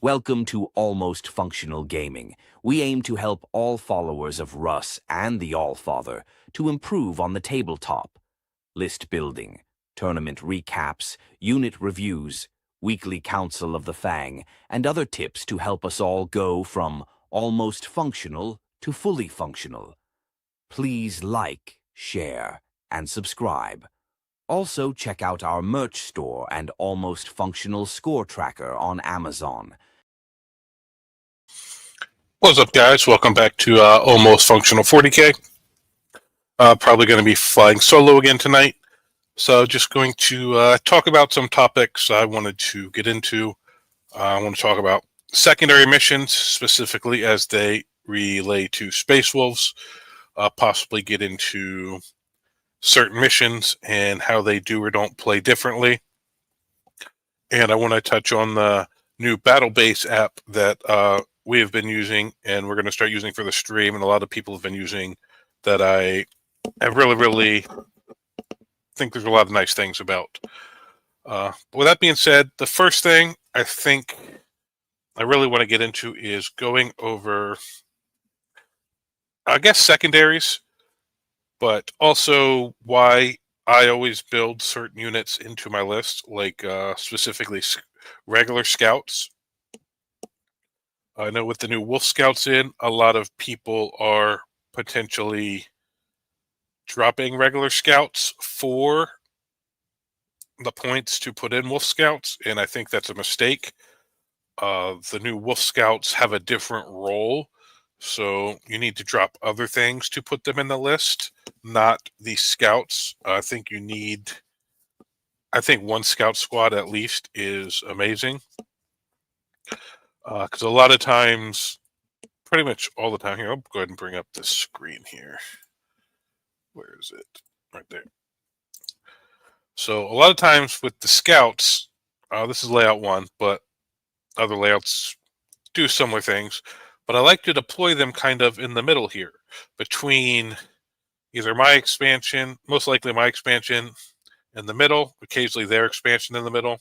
Welcome to Almost Functional Gaming. We aim to help all followers of Russ and the Allfather to improve on the tabletop. List building, tournament recaps, unit reviews, weekly council of the Fang, and other tips to help us all go from almost functional to fully functional. Please like, share, and subscribe. Also, check out our merch store and Almost Functional score tracker on Amazon. What's up, guys? Welcome back to Almost Functional 40K. Probably going to be flying solo again tonight. So just going to talk about some topics I wanted to get into. I want to talk about secondary missions, specifically as they relate to Space Wolves. Possibly get into certain missions and how they do or don't play differently. And I want to touch on the new BattleBase app that we have been using, and we're going to start using for the stream, and a lot of people have been using, that I really think there's a lot of nice things about. With that being said, the first thing I think I really want to get into is going over, I guess, secondaries, but also why I always build certain units into my list, like specifically regular scouts. I know with the new Wolf Scouts in, a lot of people are potentially dropping regular scouts for the points to put in Wolf Scouts, and I think that's a mistake. The new Wolf Scouts have a different role, so you need to drop other things to put them in the list, not the scouts. I think one scout squad at least is amazing. Because a lot of times, pretty much all the time here, I'll go ahead and bring up this screen here. Where is it? Right there. So a lot of times with the scouts, this is layout 1, but other layouts do similar things. But I like to deploy them kind of in the middle here, between either my expansion, most likely my expansion in the middle, occasionally their expansion in the middle.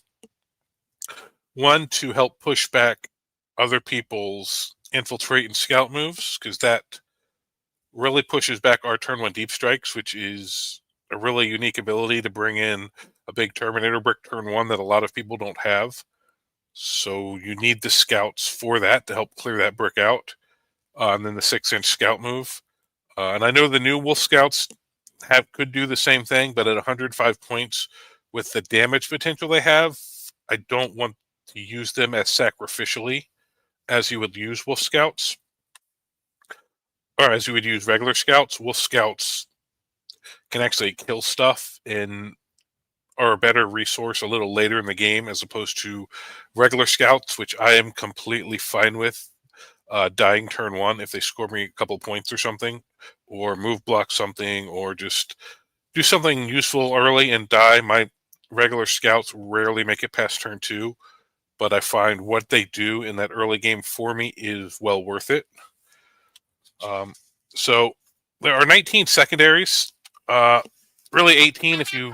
One, to help push back other people's infiltrate and scout moves, because that really pushes back our turn 1 deep strikes, which is a really unique ability to bring in a big Terminator brick turn 1 that a lot of people don't have. So you need the scouts for that to help clear that brick out. And then the 6-inch scout move. And I know the new Wolf Scouts could do the same thing, but at 105 points with the damage potential they have, I don't want to use them as sacrificially as you would use Wolf Scouts. Or as you would use regular scouts. Wolf Scouts can actually kill stuff and are a better resource a little later in the game, as opposed to regular scouts, which I am completely fine with dying turn 1 if they score me a couple points or something, or move block something, or just do something useful early and die. My regular scouts rarely make it past turn 2, but I find what they do in that early game for me is well worth it. So there are 19 secondaries, really 18 if you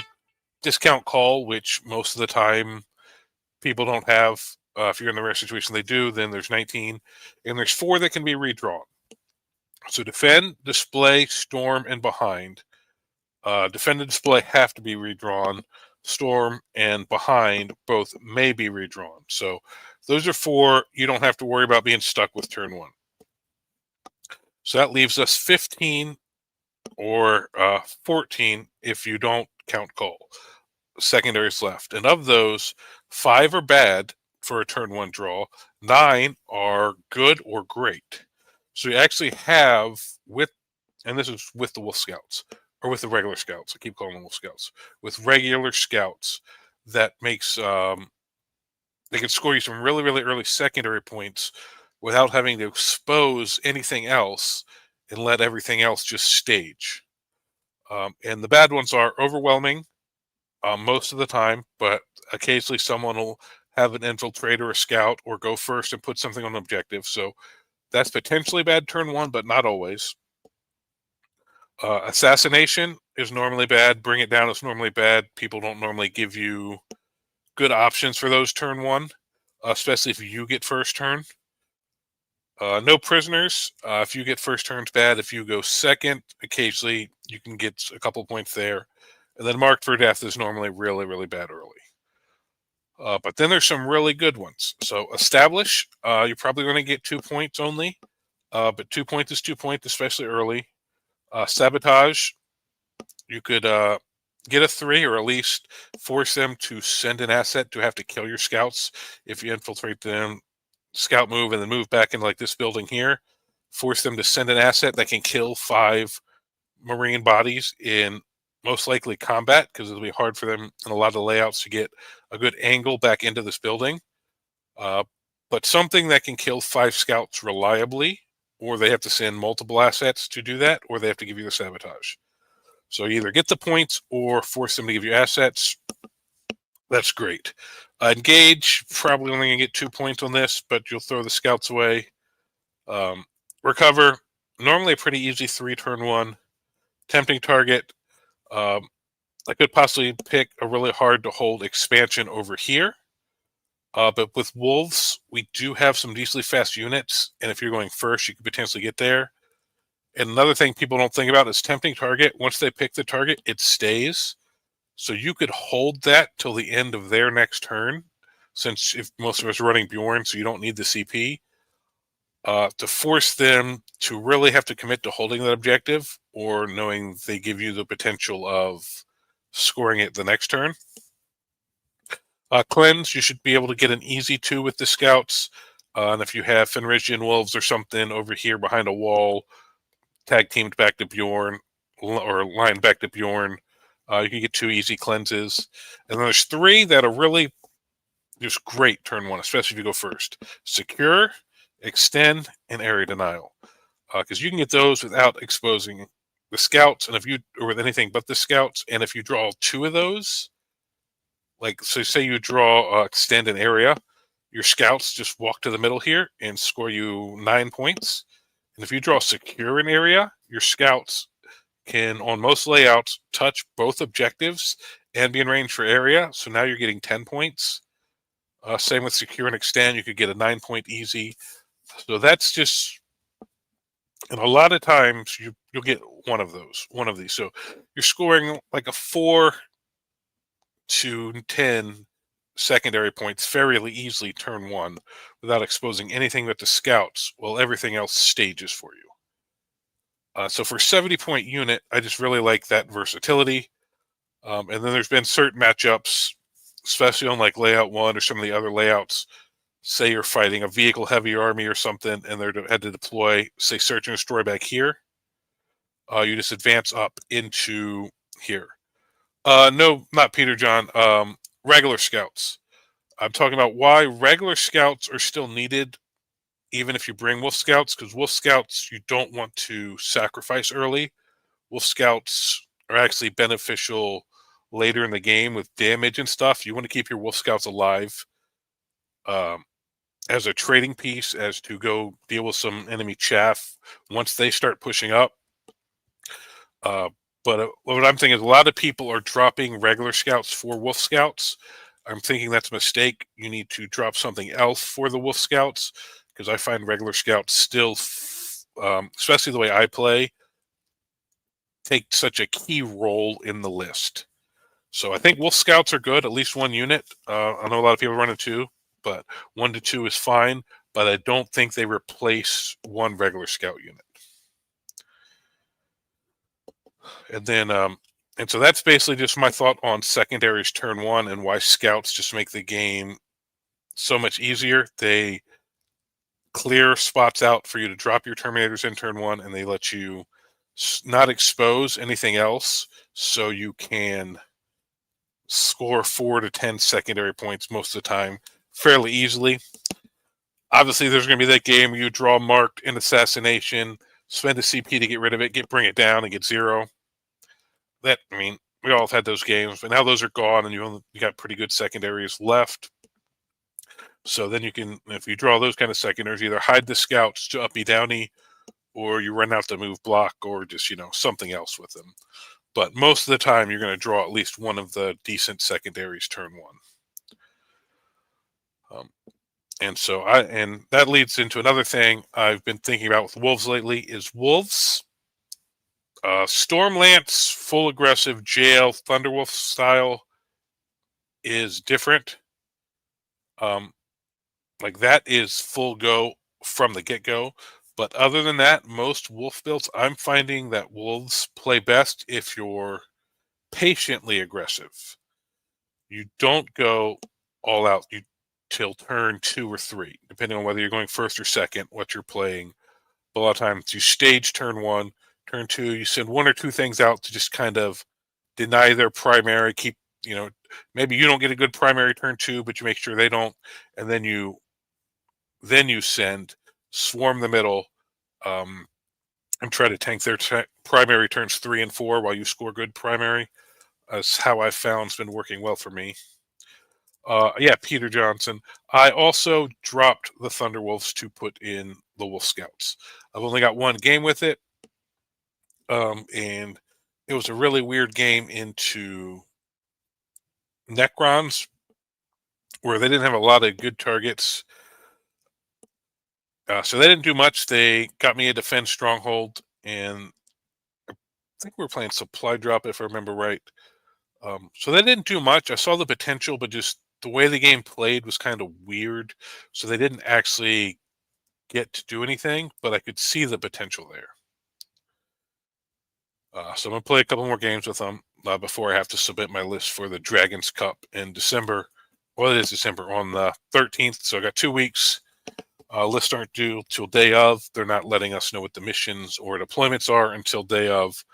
discount call, which most of the time people don't have. If you're in the rare situation they do, then there's 19, and there's 4 that can be redrawn. So defend, display, storm, and behind. Defend and display have to be redrawn. Storm and behind both may be redrawn. So those are 4 you don't have to worry about being stuck with turn 1. So that leaves us 15 or 14 if you don't count call secondaries left. And of those, 5 are bad for a turn 1 draw. 9 are good or great. So you actually have, and this is with the Wolf Scouts, or with the regular scouts. I keep calling them Wolf Scouts. With regular scouts, that makes they can score you some really early secondary points without having to expose anything else and let everything else just stage. And the bad ones are overwhelming most of the time, but occasionally someone will have an infiltrator, a scout, or go first and put something on an objective. So that's potentially bad turn 1, but not always. Assassination is normally bad. Bring it down is normally bad. People don't normally give you good options for those turn 1. especially if you get first turn. No prisoners. If you get first turn's bad. If you go second, occasionally you can get a couple points there. And then marked for death is normally really, really bad early. But then there's some really good ones. So establish, you're probably going to get 2 points only. But 2 points is 2 points, especially early. Sabotage, you could get a 3 or at least force them to send an asset to have to kill your scouts if you infiltrate them. Scout move and then move back into like this building here. Force them to send an asset that can kill 5 Marine bodies in most likely combat, because it'll be hard for them in a lot of the layouts to get a good angle back into this building. But something that can kill 5 scouts reliably, or they have to send multiple assets to do that, or they have to give you the sabotage. So you either get the points or force them to give you assets. That's great. Engage, probably only going to get 2 points on this, but you'll throw the scouts away. Recover, normally a pretty easy 3 turn one. Tempting target, I could possibly pick a really hard to hold expansion over here. But with wolves, we do have some decently fast units, and if you're going first, you could potentially get there. And another thing people don't think about is tempting target. Once they pick the target, it stays. So you could hold that till the end of their next turn, since if most of us are running Bjorn, so you don't need the CP, to force them to really have to commit to holding that objective, or knowing they give you the potential of scoring it the next turn. Cleanse, you should be able to get an easy 2 with the scouts. And if you have Fenrisian wolves or something over here behind a wall, tag teamed back to Bjorn, or lined back to Bjorn, you can get 2 easy cleanses. And then there's 3 that are really just great turn 1, especially if you go first. Secure, extend, and area denial. Because you can get those without exposing the scouts, and if you, or with anything but the scouts, and if you draw 2 of those, like, so say you draw extend an area, your scouts just walk to the middle here and score you 9 points. And if you draw secure an area, your scouts can, on most layouts, touch both objectives and be in range for area. So now you're getting 10 points. Same with secure and extend, you could get a 9-point easy. So that's just, and a lot of times you'll get one of these. So you're scoring like a 4 to 10 secondary points fairly easily turn 1 without exposing anything but the scouts, while everything else stages for you. So for 70-point unit, I just really like that versatility. And then there's been certain matchups, especially on like layout 1 or some of the other layouts. Say you're fighting a vehicle heavy army or something, and they're had to deploy, say, search and destroy back here. You just advance up into here. No, not Peter John. Regular scouts. I'm talking about why regular scouts are still needed, even if you bring wolf scouts, because wolf scouts you don't want to sacrifice early. Wolf scouts are actually beneficial later in the game with damage and stuff. You want to keep your wolf scouts alive as a trading piece, as to go deal with some enemy chaff once they start pushing up. But what I'm thinking is a lot of people are dropping regular scouts for wolf scouts. I'm thinking that's a mistake. You need to drop something else for the wolf scouts, because I find regular scouts still, especially the way I play, take such a key role in the list. So I think wolf scouts are good, at least 1 unit. I know a lot of people run it 2, but 1 to 2 is fine. But I don't think they replace 1 regular scout unit. And then, and so that's basically just my thought on secondaries turn 1 and why scouts just make the game so much easier. They clear spots out for you to drop your terminators in turn 1, and they let you not expose anything else, so you can score 4 to 10 secondary points most of the time fairly easily. Obviously, there's going to be that game where you draw marked in assassination, spend a CP to get rid of it, bring it down, and get 0. That, I mean, we all have had those games, but now those are gone, and you got pretty good secondaries left. So then you can, if you draw those kind of secondaries, either hide the scouts to uppy downy, or you run out to move block, or just, something else with them. But most of the time, you're going to draw at least one of the decent secondaries turn 1. And so and that leads into another thing I've been thinking about with wolves lately is wolves. Stormlance, full aggressive jail, Thunderwolf style is different. Like that is full go from the get-go. But other than that, most wolf builds, I'm finding that wolves play best if you're patiently aggressive. You don't go all out till turn 2 or 3, depending on whether you're going first or second, what you're playing. But a lot of times you stage turn 1, turn 2, you send one or two things out to just kind of deny their primary, keep, maybe you don't get a good primary turn 2, but you make sure they don't, and then you send swarm the middle, and try to tank their primary turns 3 and 4 while you score good primary. That's how I've found it's been working well for me. Yeah, Peter Johnson. I also dropped the Thunderwolves to put in the Wolf Scouts. I've only got one game with it, and it was a really weird game into Necrons, where they didn't have a lot of good targets. So they didn't do much. They got me a defense stronghold, and I think we were playing supply drop, if I remember right. So they didn't do much. I saw the potential, but just the way the game played was kind of weird. So they didn't actually get to do anything, but I could see the potential there. So I'm going to play a couple more games with them before I have to submit my list for the Dragons Cup in December. Well, it is December on the 13th, so I got 2 weeks. Lists aren't due till day of. They're not letting us know what the missions or deployments are until day of,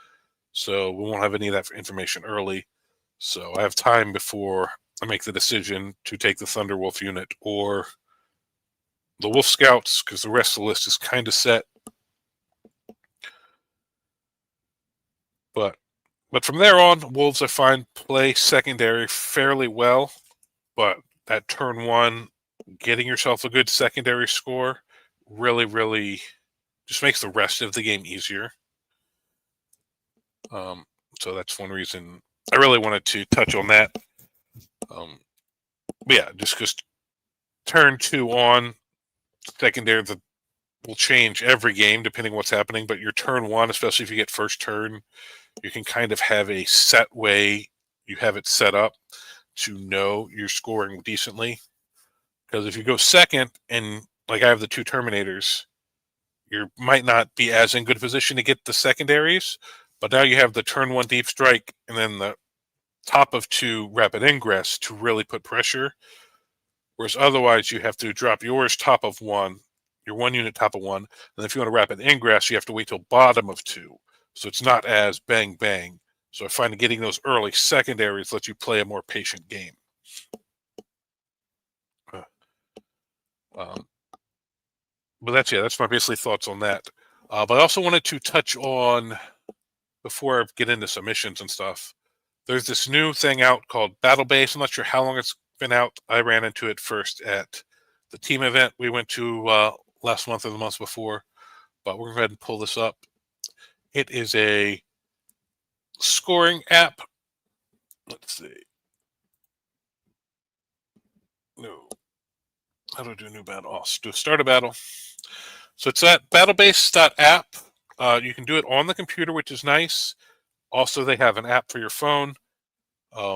so we won't have any of that information early. So I have time before I make the decision to take the Thunderwolf unit or the Wolf Scouts, because the rest of the list is kind of set. But from there on, Wolves, I find, play secondary fairly well. But that turn 1, getting yourself a good secondary score really, really just makes the rest of the game easier. So that's one reason I really wanted to touch on that. But yeah, just because turn 2 on, secondary will change every game depending on what's happening. But your turn 1, especially if you get first turn, you can kind of have a set way you have it set up to know you're scoring decently. Because if you go second and like I have the 2 Terminators, you might not be as in good position to get the secondaries, but now you have the turn 1 deep strike and then the top of 2 rapid ingress to really put pressure. Whereas otherwise you have to drop yours top of 1, your 1 unit top of 1, and if you want a rapid ingress, you have to wait till bottom of 2. So it's not as bang bang. So I find getting those early secondaries lets you play a more patient game. But that's my basically thoughts on that. But I also wanted to touch on, before I get into submissions and stuff, there's this new thing out called BattleBase. I'm not sure how long it's been out. I ran into it first at the team event we went to last month or the month before. But we're going to go ahead and pull this up. It is a scoring app. Let's see. No. How do I do a new battle? Oh, do start a battle. So it's at battlebase.app. You can do it on the computer, which is nice. Also, they have an app for your phone. We're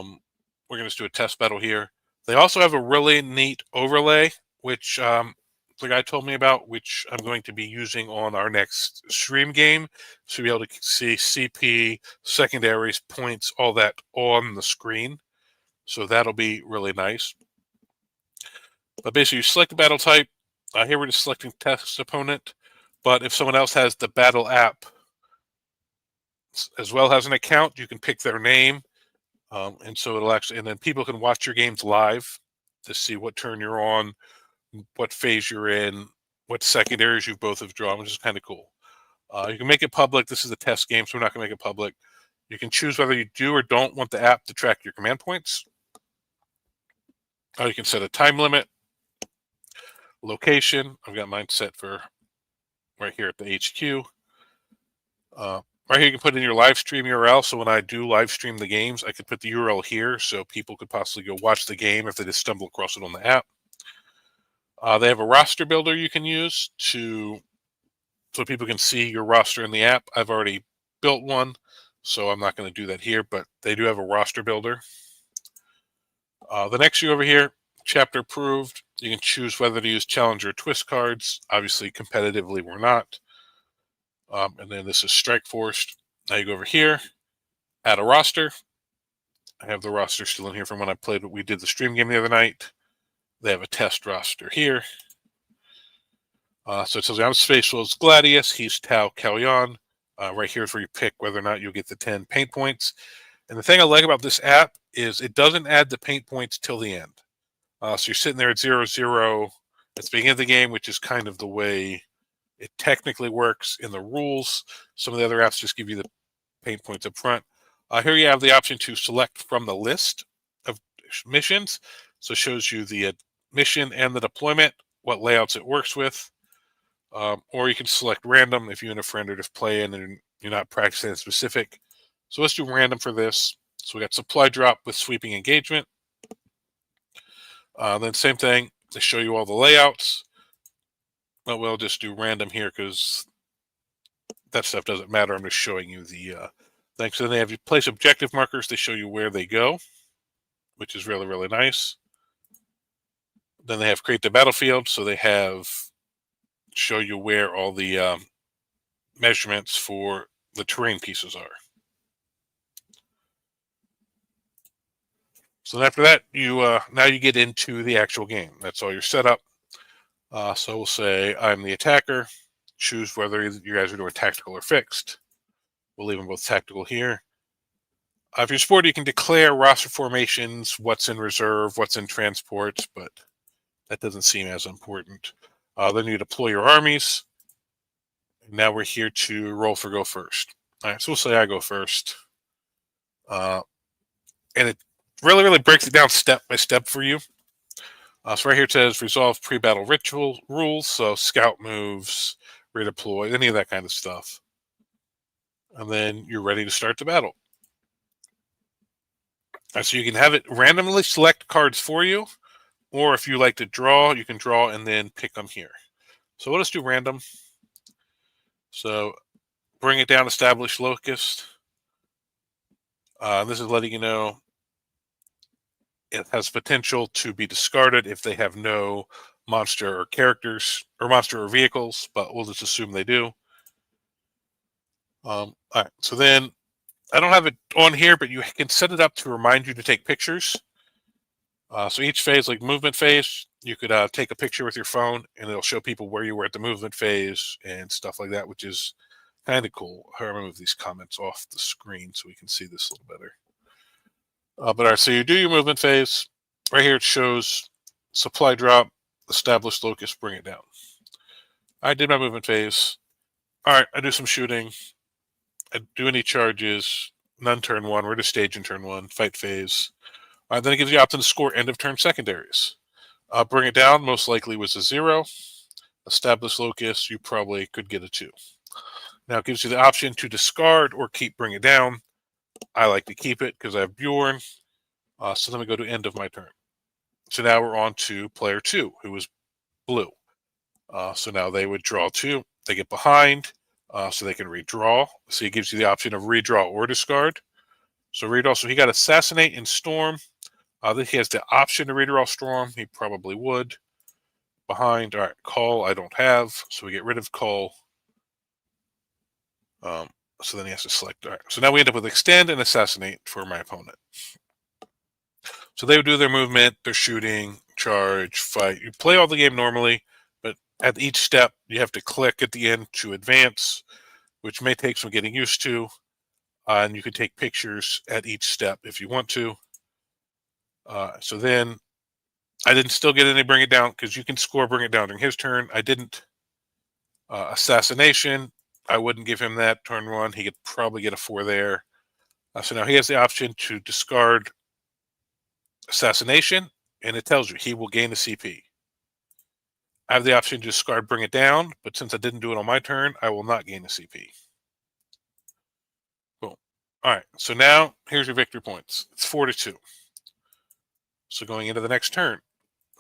going to just do a test battle here. They also have a really neat overlay, which the guy told me about, which I'm going to be using on our next stream game. So you'll be able to see CP, secondaries, points, all that on the screen. So that'll be really nice. But basically, you select the battle type. Here we're just selecting test opponent. But if someone else has the battle app as well as an account, you can pick their name. And so it'll actually, and then people can watch your games live to see what turn you're on, what phase you're in, what secondaries you both have drawn, which is kind of cool. You can make it public. This is a test game, so we're not going to make it public. You can choose whether you do or don't want the app to track your command points. You can set a time limit. Location, I've got mine set for right here at the HQ. Right here, you can put in your live stream URL. So when I do live stream the games, I could put the URL here so people could possibly go watch the game if they just stumble across it on the app. They have a roster builder you can use so people can see your roster in the app. I've already built one, so I'm not going to do that here, but they do have a roster builder. The next you over here, chapter approved. You can choose whether to use challenger or twist cards. Obviously, competitively, we're not. And then this is strike forced. Now you go over here, add a roster. I have the roster still in here from when I played. We did the stream game the other night. They have a test roster here. So it tells you I'm Spatial as Gladius. He's Tau Kalyan. Right here is where you pick whether or not you'll get the 10 paint points. And the thing I like about this app is it doesn't add the paint points till the end. So you're sitting there at 0-0 at the beginning of the game, which is kind of the way it technically works in the rules. Some of the other apps just give you the paint points up front. Here you have the option to select from the list of missions. So it shows you the mission and the deployment, what layouts it works with. Or you can select random if you and a friend are just playing and you're not practicing a specific. So let's do random for this. So we got supply drop with sweeping engagement. Then same thing, they show you all the layouts. But we'll just do random here because that stuff doesn't matter. I'm just showing you the thing. So then they have you place objective markers. They show you where they go, which is really, really nice. Then they have create the battlefield. So they have show you where all the measurements for the terrain pieces are. So after that, you now you get into the actual game. That's all your setup. So we'll say I'm the attacker. Choose whether you guys are doing tactical or fixed. We'll leave them both tactical here. If you're sport, you can declare roster formations, what's in reserve, what's in transports, but that doesn't seem as important. Then you deploy your armies. Now we're here to roll for go first. All right, so we'll say I go first. And it really, really breaks it down step by step for you. So right here it says resolve pre-battle ritual rules, so scout moves, redeploy, any of that kind of stuff. And then you're ready to start the battle. So you can have it randomly select cards for you, or if you like to draw, you can draw and then pick them here. So we'll just do random. So bring it down, establish locust. This is letting you know it has potential to be discarded if they have no monster or characters or monster or vehicles, but we'll just assume they do. All right, so then I don't have it on here, but you can set it up to remind you to take pictures. So each phase, like movement phase, you could take a picture with your phone and it'll show people where you were at the movement phase and stuff like that, which is kind of cool. I'm going to move these comments off the screen so we can see this a little better. But all right, so you do your movement phase. Right here it shows supply drop, establish locust, bring it down. I did my movement phase. All right, I do some shooting. I do any charges. None turn one. We're to stage in turn one. Fight phase. All right, then it gives you the option to score end of turn secondaries. Bring it down, most likely was a 0. Establish locust, you probably could get a 2. Now it gives you the option to discard or keep bring it down. I like to keep it because I have Bjorn. So let me go to end of my turn. So now we're on to player 2, who is blue. So now they would draw 2. They get behind, so they can redraw. So it gives you the option of redraw or discard. So redraw. So he got assassinate and storm. Then he has the option to redraw storm. He probably would. Behind. All right, call I don't have. So we get rid of call. So then he has to select. All right. So now we end up with extend and assassinate for my opponent. So they would do their movement, their shooting, charge, fight. You play all the game normally, but at each step, you have to click at the end to advance, which may take some getting used to. And you can take pictures at each step if you want to. So then I didn't still get any bring it down because you can score bring it down during his turn. I didn't. Assassination, I wouldn't give him that turn 1. He could probably get a 4 there. So now he has the option to discard assassination, and it tells you he will gain the CP. I have the option to discard bring it down, but since I didn't do it on my turn, I will not gain the CP. Boom. All right, so now here's your victory points. It's 4-2. So going into the next turn,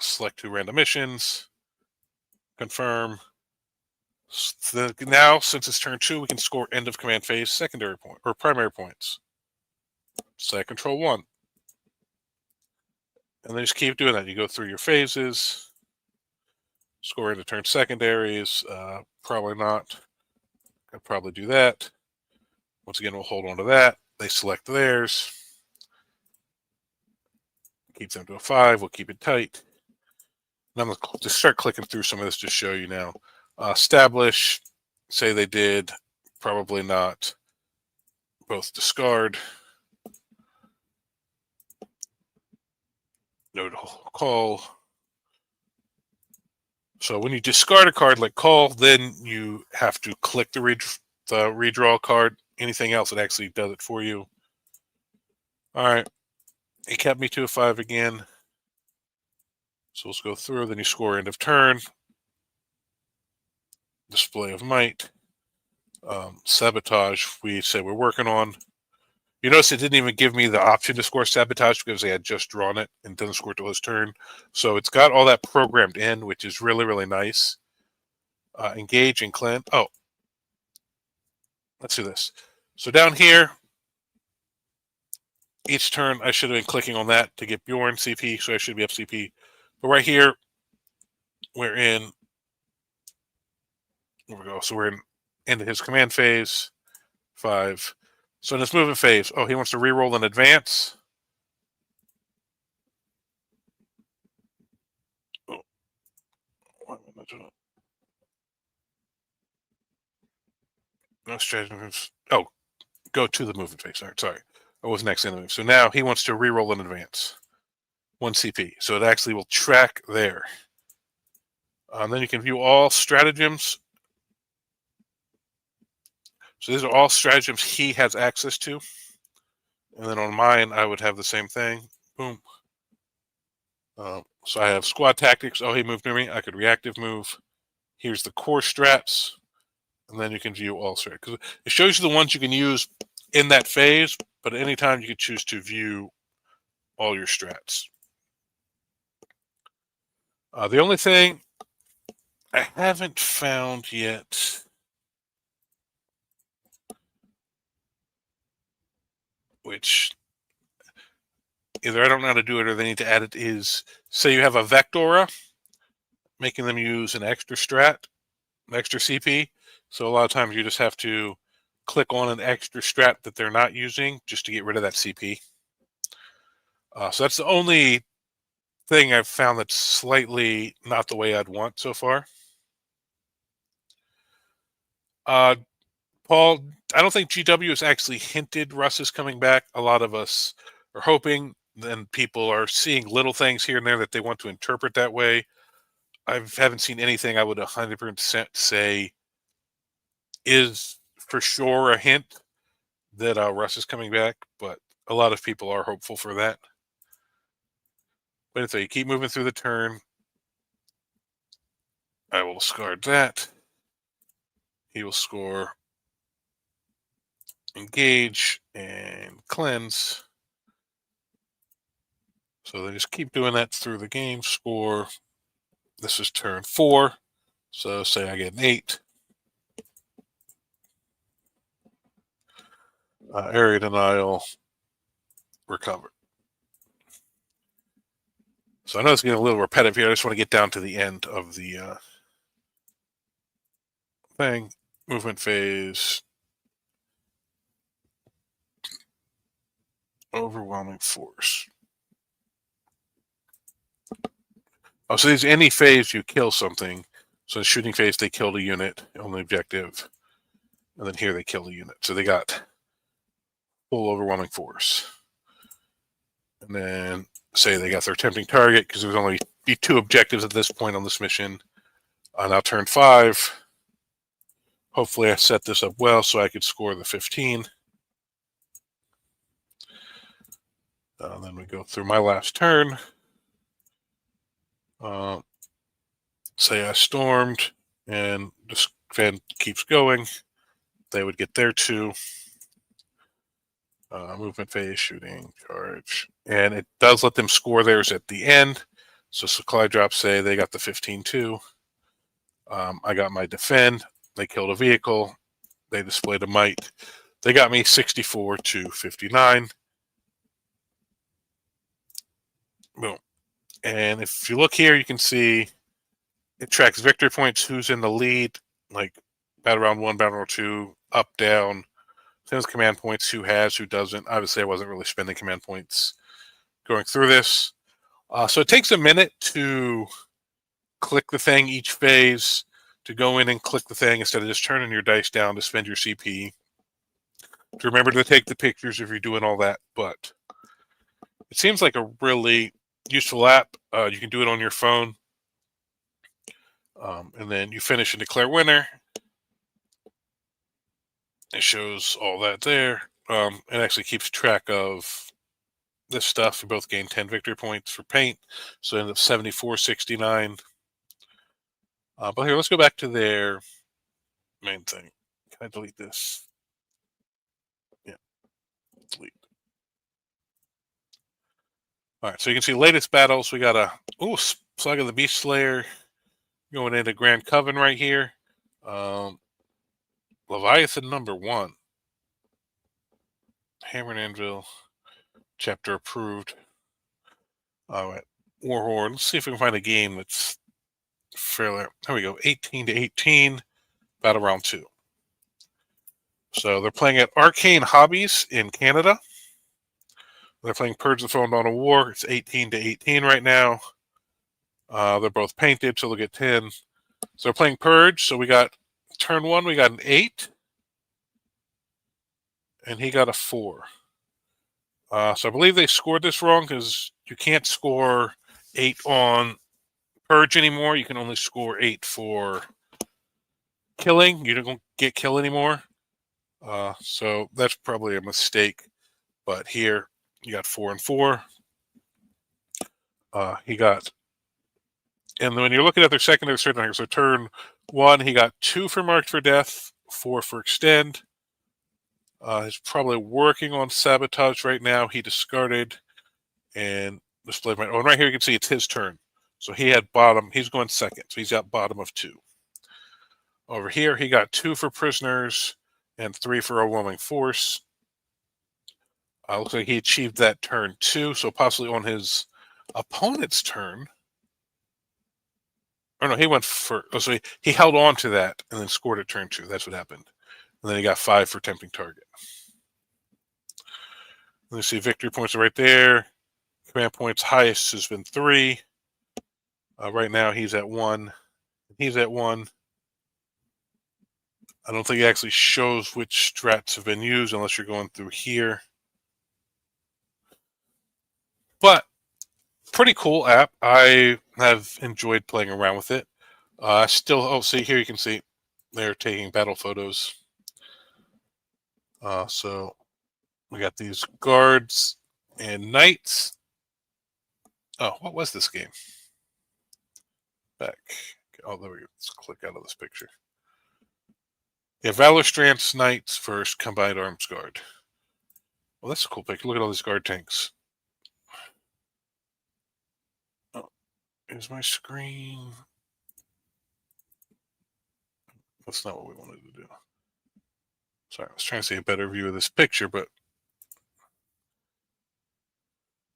select 2 random missions. confirm. Now, since it's turn 2, we can score end of command phase secondary point or primary points. Say control 1. And then just keep doing that. You go through your phases, score into turn secondaries. Probably not. I'd probably do that. Once again, we'll hold on to that. They select theirs. Keep them to a 5. We'll keep it tight. And I'm going to just start clicking through some of this to show you now. Establish. Say they did. Probably not. Both discard. No call. So when you discard a card like call, then you have to click the redraw card. Anything else, it actually does it for you. All right. It kept me to a 5 again. So let's go through. Then you score end of turn. Display of might. Sabotage, we said we're working on. You notice it didn't even give me the option to score sabotage because they had just drawn it and doesn't score till his turn. So it's got all that programmed in, which is really, really nice. Engage and cleanse. Oh, let's do this. So down here, each turn I should have been clicking on that to get Bjorn CP, so I should be FCP. But right here, we're in. There we go. So we're into his command phase. 5. So in this movement phase, oh, he wants to reroll in advance. Oh, why am I not doing it? No strategy moves. Oh, go to the movement phase. Sorry. I wasn't actually in the move. So now he wants to reroll in advance. 1 CP. So it actually will track there. Then you can view all stratagems. So these are all stratagems he has access to. And then on mine, I would have the same thing. Boom. So I have squad tactics. Oh, he moved near me. I could reactive move. Here's the core strats. And then you can view all strats. Because it shows you the ones you can use in that phase, but at any time you can choose to view all your strats. The only thing I haven't found yet which either I don't know how to do it or they need to add it is, say you have a Vectora, making them use an extra strat, an extra CP. So a lot of times you just have to click on an extra strat that they're not using just to get rid of that CP. So that's the only thing I've found that's slightly not the way I'd want so far. Paul, I don't think GW has actually hinted Russ is coming back. A lot of us are hoping, and people are seeing little things here and there that they want to interpret that way. I haven't seen anything I would 100% say is for sure a hint that Russ is coming back, but a lot of people are hopeful for that. But if you keep moving through the turn, I will discard that. He will score engage and cleanse. So they just keep doing that through the game. Score. This is turn 4. So say I get an 8. Area denial. Recover. So I know it's getting a little repetitive here. I just want to get down to the end of the thing. Movement phase. Overwhelming force. Oh, so there's any phase you kill something. So in shooting phase, they killed a unit on the objective. And then here they killed a unit. So they got full overwhelming force. And then say they got their tempting target because there's only be 2 objectives at this point on this mission. Now turn 5. Hopefully I set this up well so I could score the 15. Then we go through my last turn. Say I stormed and this fan keeps going. They would get their 2. Movement phase, shooting, charge. And it does let them score theirs at the end. So supply drop, say they got the 15 too. I got my defend. They killed a vehicle. They displayed a might. They got me 64 to 59. Boom. And if you look here, you can see it tracks victory points, who's in the lead, like battle round 1, battle round 2, up, down. Sends command points, who has, who doesn't. Obviously, I wasn't really spending command points going through this. So it takes a minute to click the thing each phase, to go in and click the thing instead of just turning your dice down to spend your CP. To remember to take the pictures if you're doing all that. But it seems like a really useful app. You can do it on your phone. And then you finish and declare winner. It shows all that there. It actually keeps track of this stuff. We both gained 10 victory points for paint. So it ended up 74-69. But here, let's go back to their main thing. Can I delete this? Yeah, delete. All right, so you can see latest battles. We got a Saga of the Beast Slayer going into Grand Coven right here. Leviathan number 1. Hammer and Anvil. Chapter approved. All right, Warhorn. Let's see if we can find a game that's fairly. There we go. 18 to 18. Battle round 2. So they're playing at Arcane Hobbies in Canada. They're playing Purge the Phone Dawn of War. It's 18 to 18 right now. They're both painted, so they'll get 10. So they're playing Purge. So we got turn 1, we got an 8. And he got a 4. So I believe they scored this wrong because you can't score 8 on Purge anymore. You can only score 8 for killing. You don't get kill anymore. So that's probably a mistake. But here, you got 4 and 4. He got, and when you're looking at their secondary certain, so turn 1, he got 2 for Marked for Death, 4 for Extend. He's probably working on Sabotage right now. He discarded and displayed my. Oh, and right here you can see it's his turn. So he had bottom. He's going second. So he's got bottom of 2. Over here, he got 2 for Prisoners and 3 for Overwhelming Force. Looks like he achieved that turn 2. So possibly on his opponent's turn. Or no, he went for. Oh, so he held on to that and then scored at turn 2. That's what happened. And then he got 5 for Tempting Target. Let's see, victory points are right there. Command points highest has been 3. Right now he's at 1. He's at 1. I don't think it actually shows which strats have been used unless you're going through here. But pretty cool app. I have enjoyed playing around with it. See here you can see they're taking battle photos. So we got these guards and knights. Oh, what was this game? Back. Oh, there we go. Let's click out of this picture. Yeah, Valorstrance Knights versus Combined Arms Guard. Well, that's a cool picture. Look at all these guard tanks. Oh, here's my screen. That's not what we wanted to do. Sorry, I was trying to see a better view of this picture, but...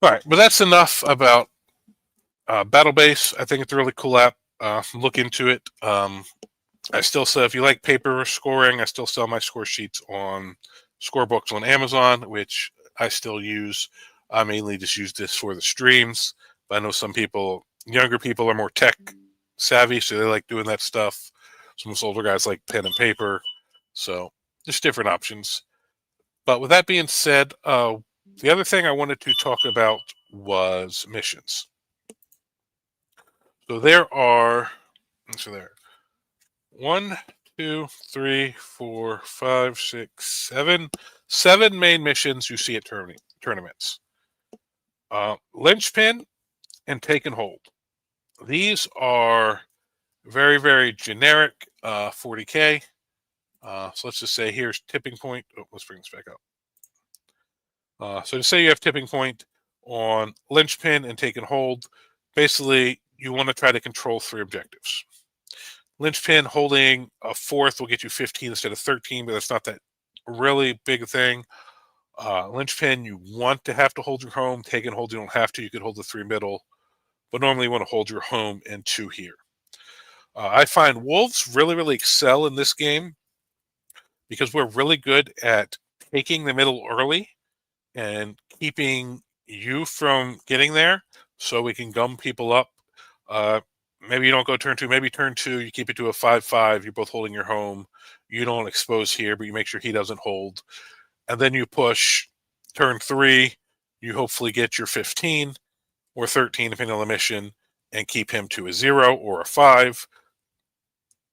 All right, but that's enough about BattleBase. I think it's a really cool app. Look into it. I still sell, if you like paper scoring, I still sell my score sheets on scorebooks on Amazon, which I still use. I mainly just use this for the streams. But I know some people, younger people, are more tech savvy, so they like doing that stuff. Some of us older guys like pen and paper. So just different options. But with that being said, the other thing I wanted to talk about was missions. So there are, so there, 1, 2, 3, 4, 5, 6, 7 main missions you see at tournaments. Linchpin and Take and Hold. These are very, very generic 40K. So let's just say here's Tipping Point. Oh, let's bring this back up. So to say you have Tipping Point on Linchpin and Take and Hold, basically you want to try to control 3 objectives. Linchpin holding a fourth will get you 15 instead of 13, but that's not that really big a thing. Linchpin, you want to have to hold your home. Take and hold, you don't have to. You could hold the 3 middle, but normally you want to hold your home and 2 here. I find wolves really excel in this game because we're really good at taking the middle early and keeping you from getting there so we can gum people up. Maybe you don't go turn 2, maybe turn 2, you keep it to a 5-5, you're both holding your home. You don't expose here, but you make sure he doesn't hold. And then you push turn 3, you hopefully get your 15 or 13, depending on the mission, and keep him to a 0 or a 5,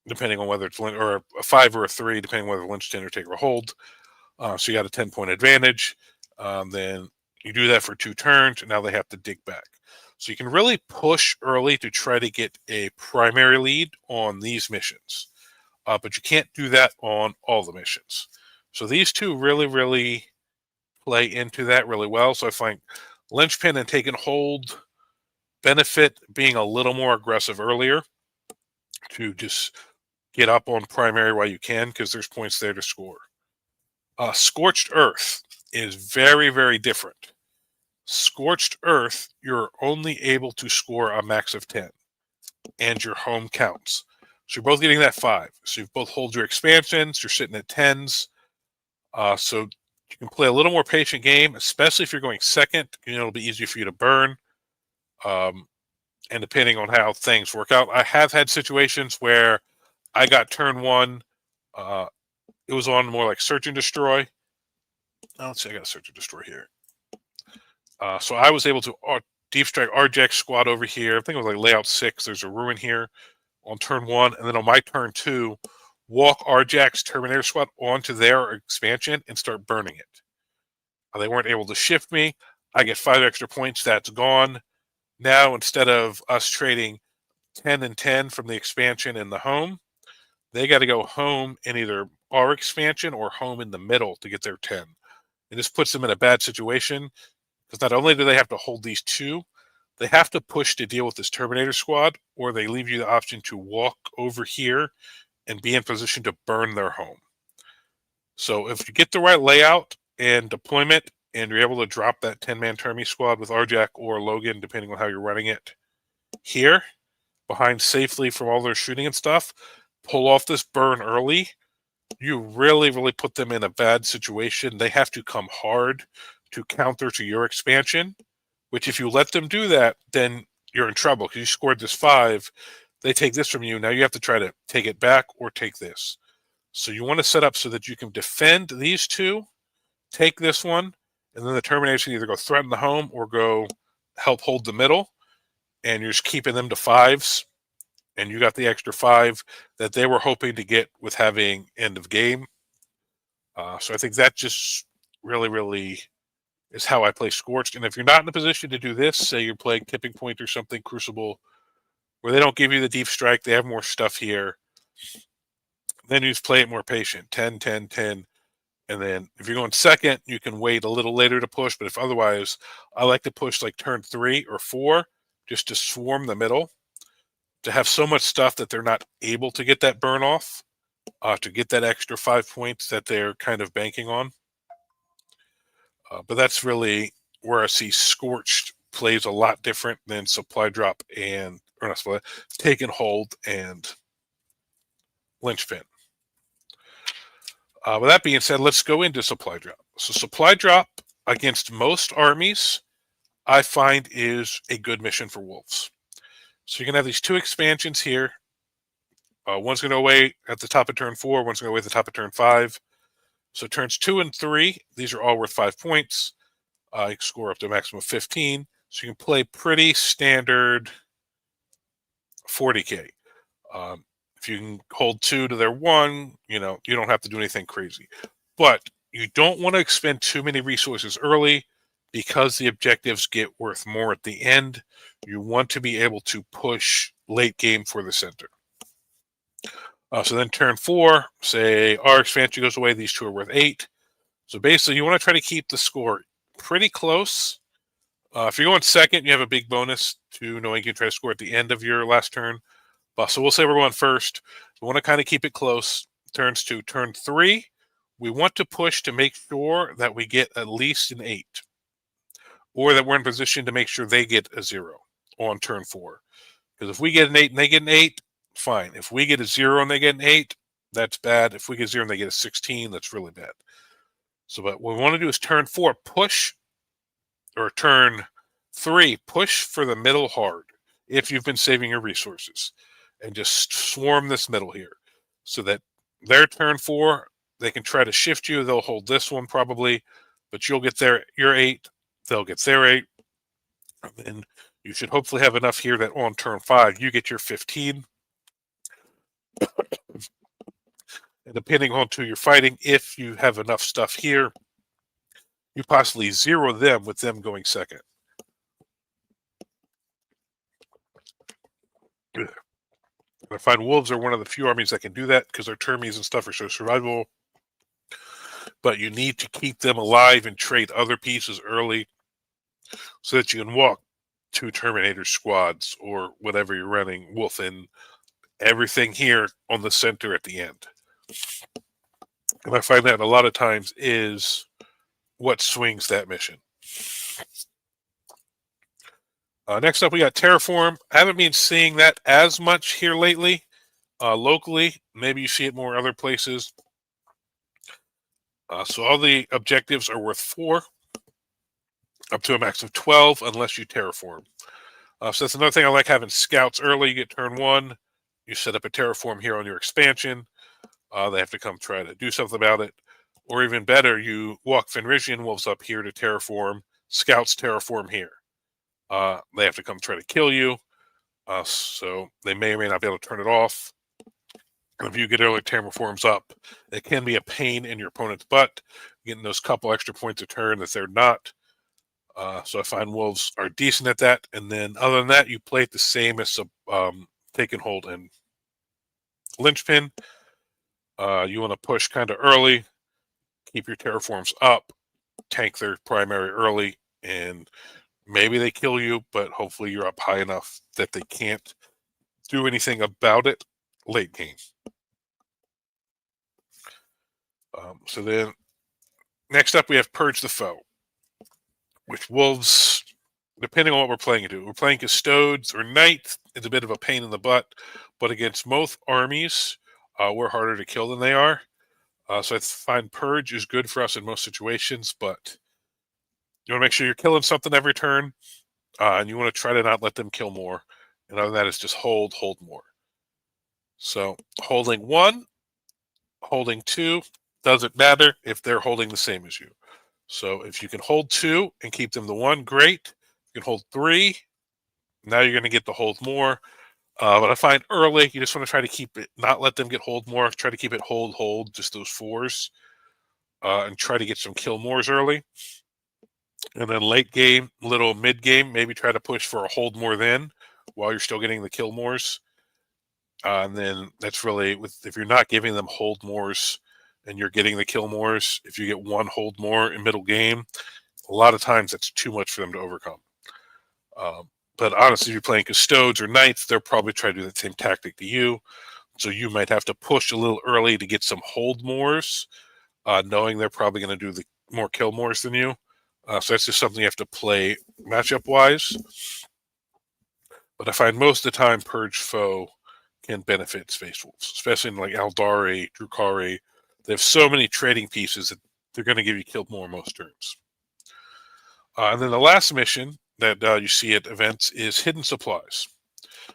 depending on whether it's or a 5 or a 3, depending on whether Lynch, Taker, or hold. So you got a 10-point advantage. Then you do that for 2 turns, and now they have to dig back. So you can really push early to try to get a primary lead on these missions. But you can't do that on all the missions. So these two really play into that really well. So I find Linchpin and Take and Hold benefit being a little more aggressive earlier to just get up on primary while you can, because there's points there to score. Scorched Earth is very different. Scorched Earth, you're only able to score a max of 10, and your home counts. So you're both getting that 5. So you both hold your expansions, you're sitting at 10s. So you can play a little more patient game, especially if you're going second. It'll be easier for you to burn. And depending on how things work out, I have had situations where I got turn 1. It was on more like search and destroy. Let's see, I got a search and destroy here. So I was able to deep strike Arjax squad over here. I think it was like layout 6. There's a ruin here on turn 1. And then on my turn 2, walk Arjax Terminator squad onto their expansion and start burning it. They weren't able to shift me. I get 5 extra points. That's gone. Now, instead of us trading 10 and 10 from the expansion and the home, they got to go home in either our expansion or home in the middle to get their 10. And this puts them in a bad situation, because not only do they have to hold these 2, they have to push to deal with this Terminator squad, or they leave you the option to walk over here and be in position to burn their home. So if you get the right layout and deployment, and you're able to drop that 10-man Termy squad with Arjack or Logan, depending on how you're running it, here, behind safely from all their shooting and stuff, pull off this burn early, you really put them in a bad situation. They have to come hard to counter to your expansion, which if you let them do that, then you're in trouble, because you scored this 5. They take this from you. Now you have to try to take it back or take this. So you want to set up so that you can defend these 2, take this one, and then the Terminators can either go threaten the home or go help hold the middle, and you're just keeping them to 5s, and you got the extra 5 that they were hoping to get with having end of game. So I think that just really is how I play Scorched. And if you're not in a position to do this, say you're playing Tipping Point or something, Crucible, where they don't give you the deep strike, they have more stuff here, then you just play it more patient, 10, 10, 10. And then if you're going second, you can wait a little later to push. But if otherwise, I like to push like turn 3 or 4 just to swarm the middle, to have so much stuff that they're not able to get that burn off, to get that extra 5 points that they're kind of banking on. But that's really where I see Scorched plays a lot different than Supply Drop and, or not Supply, Take and Hold and Linchpin. With that being said, let's go into Supply Drop. So Supply Drop against most armies, I find, is a good mission for Wolves. So you can have these 2 expansions here. One's going to go away at the top of turn 4. One's going to go away at the top of turn 5. So turns 2 and 3, these are all worth 5 points. You can score up to a maximum of 15. So you can play pretty standard 40K. If you can hold 2 to their 1, you don't have to do anything crazy. But you don't want to expend too many resources early, because the objectives get worth more at the end. You want to be able to push late game for the center. So then turn 4, say our expansion goes away, these 2 are worth 8. So basically you want to try to keep the score pretty close. If you're going second, you have a big bonus to knowing you can try to score at the end of your last turn. But so we'll say we're going first. We want to kind of keep it close. Turns 2. Turn 3, we want to push to make sure that we get at least an 8. Or that we're in position to make sure they get a 0 on turn 4. Because if we get an 8 and they get an 8, fine. If we get a 0 and they get an 8, that's bad. If we get 0 and they get a 16, that's really bad. So what we want to do is turn 4, push, or turn 3, push for the middle hard if you've been saving your resources. And just swarm this middle here. So that their turn 4, they can try to shift you. They'll hold this one probably, but you'll get your 8. They'll get their 8. And then you should hopefully have enough here that on turn 5, you get your 15. And depending on who you're fighting, if you have enough stuff here, you possibly 0 them with them going second. I find wolves are one of the few armies that can do that because their termies and stuff are so survivable. But you need to keep them alive and trade other pieces early so that you can walk 2 Terminator squads or whatever you're running, wolf in everything here on the center at the end. And I find that a lot of times is what swings that mission. Next up, we got Terraform. I haven't been seeing that as much here lately. Locally, maybe you see it more other places. So all the objectives are worth 4, up to a max of 12, unless you Terraform. So that's another thing I like, having scouts early. You get turn 1, you set up a Terraform here on your expansion. They have to come try to do something about it. Or even better, you walk Fenrisian wolves up here to Terraform. Scouts Terraform here. They have to come try to kill you. So they may or may not be able to turn it off. If you get early Terraforms up, it can be a pain in your opponent's butt, getting those couple extra points a turn that they're not. So I find wolves are decent at that. And then other than that, you play it the same as take and hold and linchpin. You want to push kind of early, keep your Terraforms up, tank their primary early, and maybe they kill you, but hopefully you're up high enough that they can't do anything about it late game. So then next up, we have Purge the Foe, which wolves, depending on what we're playing into. We're playing Custodes or Knights. It's a bit of a pain in the butt, but against most armies, we're harder to kill than they are. So I find Purge is good for us in most situations, but you want to make sure you're killing something every turn, and you want to try to not let them kill more. And other than that, it's just hold more. So holding 1, holding 2, doesn't matter if they're holding the same as you. So if you can hold 2 and keep them to 1, great. You can hold 3. Now you're going to get the hold more. But I find early, you just want to try to keep it, not let them get hold more. Try to keep it hold, just those 4s. And try to get some kill mores early. And then late game, little mid game, maybe try to push for a hold more then while you're still getting the kill mores. And then that's really, if you're not giving them hold mores and you're getting the kill mores, if you get 1 hold more in middle game, a lot of times that's too much for them to overcome. But honestly, if you're playing Custodes or Knights, they'll probably try to do the same tactic to you. So you might have to push a little early to get some hold mores, knowing they're probably going to do the more kill mores than you. So that's just something you have to play matchup-wise. But I find most of the time Purge Foe can benefit Space Wolves, especially in like Aldari, Drukhari. They have so many trading pieces that they're going to give you kill more most turns. And then the last mission that you see at events is Hidden Supplies.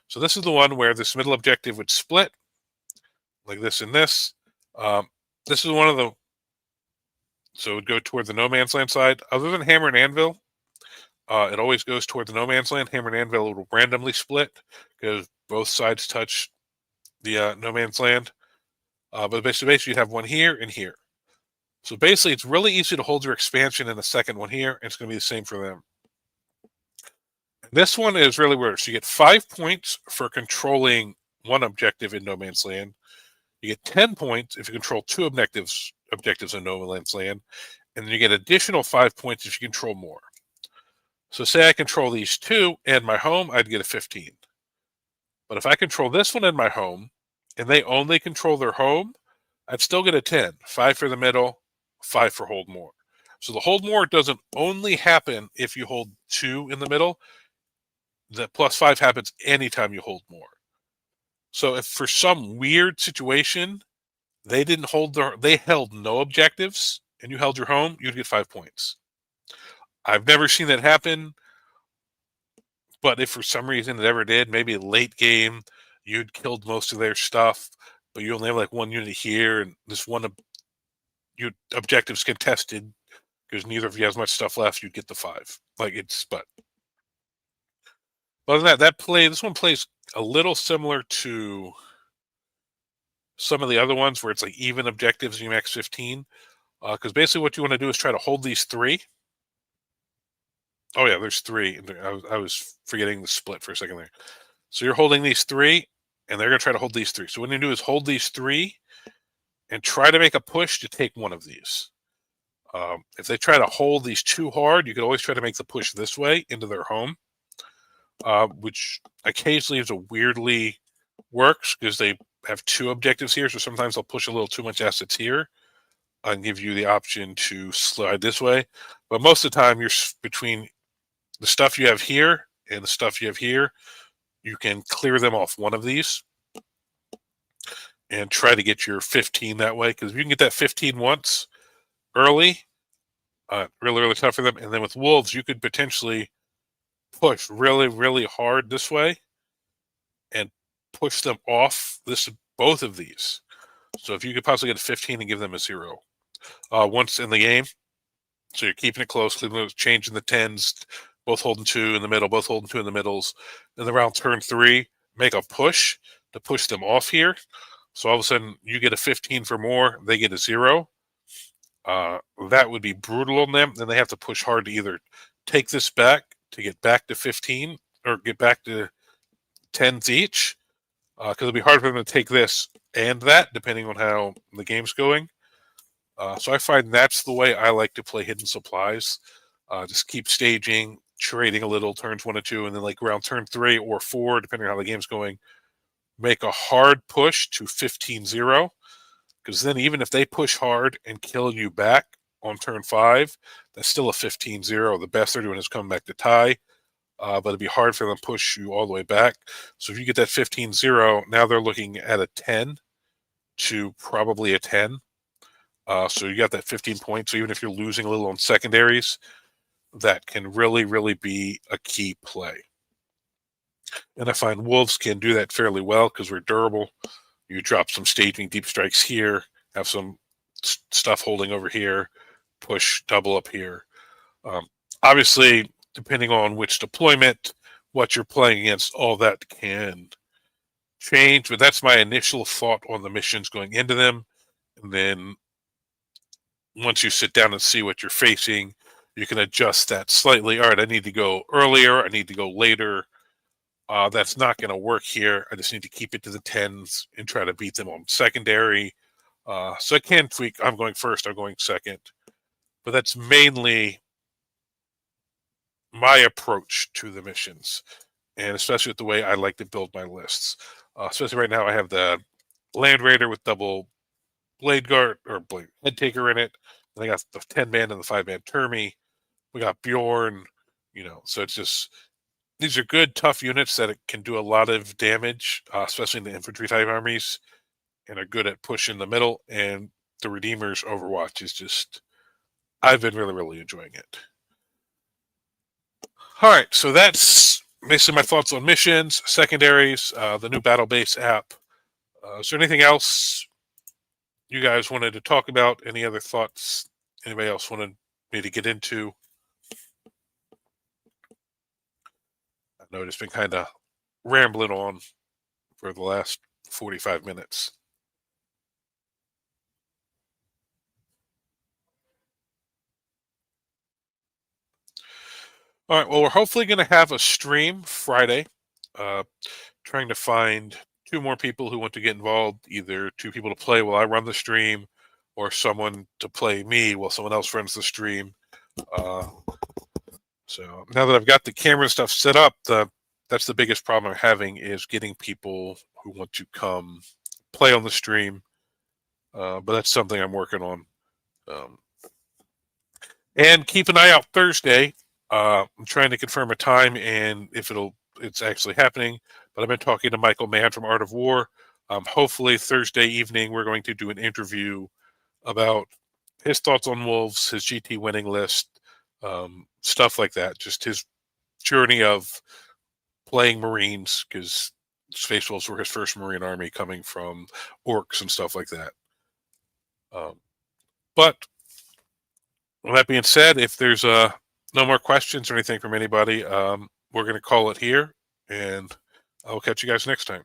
So this is the one where this middle objective would split, like this and this. This is one of the... So it would go toward the No Man's Land side. Other than Hammer and Anvil, it always goes toward the No Man's Land. Hammer and Anvil will randomly split because both sides touch the No Man's Land. But basically you have one here and here. So basically it's really easy to hold your expansion in the second one here, and it's going to be the same for them. This one is really weird. So you get 5 points for controlling one objective in No Man's Land. You get 10 points if you control 2 objectives in No Man's Land. And then you get additional 5 points if you control more. So say I control these 2 and my home, I'd get a 15. But if I control this one in my home, and they only control their home, I'd still get a 10. 5 for the middle, 5 for hold more. So the hold more doesn't only happen if you hold 2 in the middle. The +5 happens anytime you hold more. So if for some weird situation they held no objectives and you held your home, you'd get 5 points. I've never seen that happen, but if for some reason it ever did, maybe late game you'd killed most of their stuff, but you only have like 1 unit here and this one your objectives contested because neither of you has much stuff left, you'd get the 5. But other than that, this one plays a little similar to some of the other ones where it's like even objectives and you max 15. Because basically what you want to do is try to hold these 3. Oh yeah, there's 3. I was forgetting the split for a second there. So you're holding these 3, and they're going to try to hold these 3. So what you do is hold these 3 and try to make a push to take one of these. If they try to hold these too hard, you could always try to make the push this way into their home, which occasionally is a weirdly works because they have 2 objectives here. So sometimes they'll push a little too much assets here and give you the option to slide this way. But most of the time, you're between the stuff you have here and the stuff you have here, you can clear them off one of these and try to get your 15 that way. Because if you can get that 15 once early, really, really tough for them. And then with wolves, you could potentially push really, really hard this way and push them off both of these. So if you could possibly get a 15 and give them a 0 once in the game. So you're keeping it close, changing the 10s, both holding 2 in the middle, both holding 2 in the middles. Then around turn 3, make a push to push them off here. So all of a sudden, you get a 15 for more, they get a 0. That would be brutal on them. Then they have to push hard to either take this back to get back to 15 or get back to 10s each. Because it'll be hard for them to take this and that, depending on how the game's going. So I find that's the way I like to play hidden supplies. Just keep staging, trading a little, turns 1 and 2, and then like around turn 3 or 4, depending on how the game's going, make a hard push to 15-0. Because then even if they push hard and kill you back on turn 5, that's still a 15-0. The best they're doing is coming back to tie. But it'd be hard for them to push you all the way back. So if you get that 15-0, now they're looking at a 10 to probably a 10. So you got that 15 points. So even if you're losing a little on secondaries, that can really, really be a key play. And I find wolves can do that fairly well because we're durable. You drop some staging deep strikes here, have some stuff holding over here, push double up here. Obviously, depending on which deployment, what you're playing against, all that can change. But that's my initial thought on the missions going into them. And then once you sit down and see what you're facing, you can adjust that slightly. All right, I need to go earlier. I need to go later. That's not going to work here. I just need to keep it to the 10s and try to beat them on secondary. So I can tweak. I'm going first. I'm going second. But that's mainly my approach to the missions, and especially with the way I like to build my lists. Especially right now, I have the Land Raider with double blade guard or blade head taker in it. And I got the 10-man and the 5-man Termi. We got Bjorn, so it's just these are good, tough units that can do a lot of damage, especially in the infantry type armies, and are good at pushing the middle. And the Redeemer's Overwatch is just, I've been really, really enjoying it. All right, so that's basically my thoughts on missions, secondaries, the new BattleBase app. Is there anything else you guys wanted to talk about? Any other thoughts anybody else wanted me to get into? I know it's been kind of rambling on for the last 45 minutes. All right, well, we're hopefully going to have a stream Friday, trying to find 2 more people who want to get involved, either 2 people to play while I run the stream or someone to play me while someone else runs the stream. So now that I've got the camera and stuff set up, the that's the biggest problem I'm having, is getting people who want to come play on the stream. But that's something I'm working on. And keep an eye out Thursday. I'm trying to confirm a time and if it's actually happening. But I've been talking to Michael Mann from Art of War. Hopefully Thursday evening we're going to do an interview about his thoughts on Wolves, his GT winning list, stuff like that. Just his journey of playing Marines, because Space Wolves were his first Marine army, coming from orcs and stuff like that. But with that being said, if there's no more questions or anything from anybody, we're going to call it here, and I'll catch you guys next time.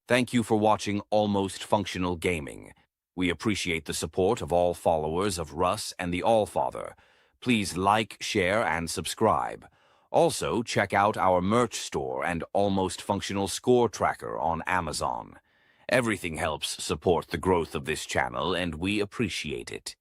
Thank you for watching Almost Functional Gaming. We appreciate the support of all followers of Russ and the Allfather. Please like, share, and subscribe. Also, check out our merch store and Almost Functional Score Tracker on Amazon. Everything helps support the growth of this channel, and we appreciate it.